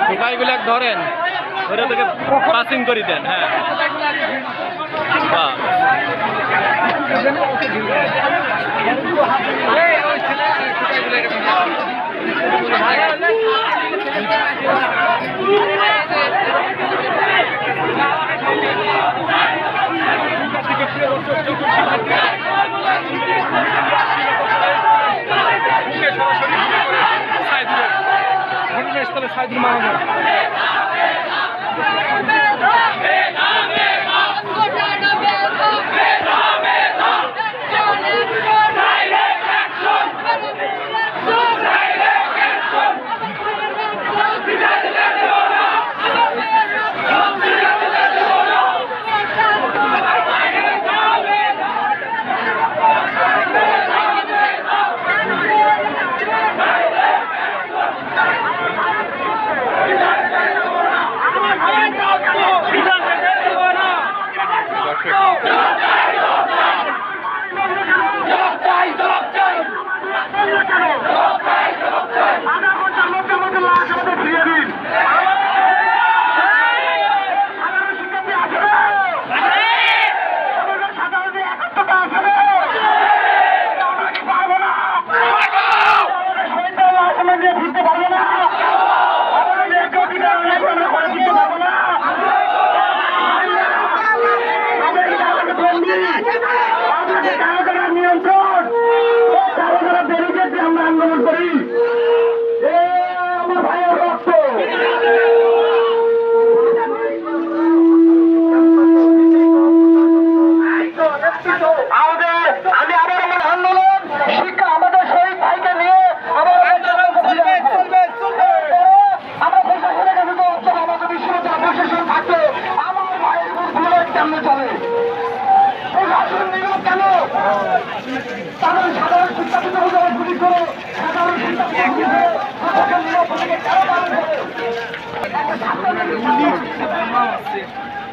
টোকাইগুলো ধরেন ওটা থেকে পাসিং করে দেন। হ্যাঁ ঘটনাস্থলে সাইদুল মারা যায়।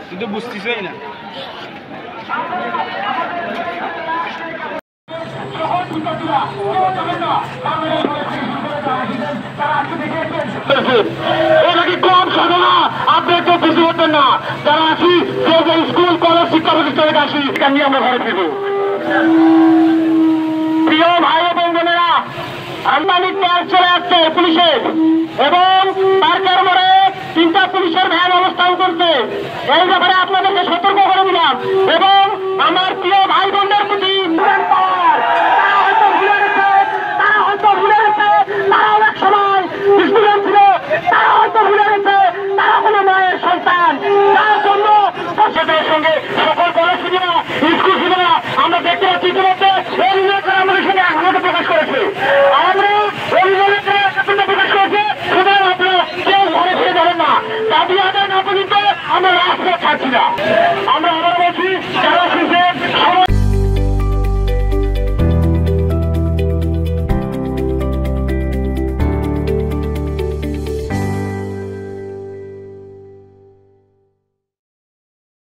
কিন্তু বুঝতেছই না। কম সাধনা আপনি তো বুঝতে পারতেন না। যারা আসি যে স্কুল কলেজ শিক্ষা প্রতিষ্ঠানে আসি নিয়ে আমরা ঘরে ফিরব। প্রিয় ভাই এবং বোনেরা, আমদানি ট্যাগ চলে আসছে পুলিশের এবং পার্কের মোড়ে 3টা পুলিশের ভ্যান অবস্থান করছে। এই ব্যাপারে আপনাদেরকে সতর্ক করে দিলাম এবং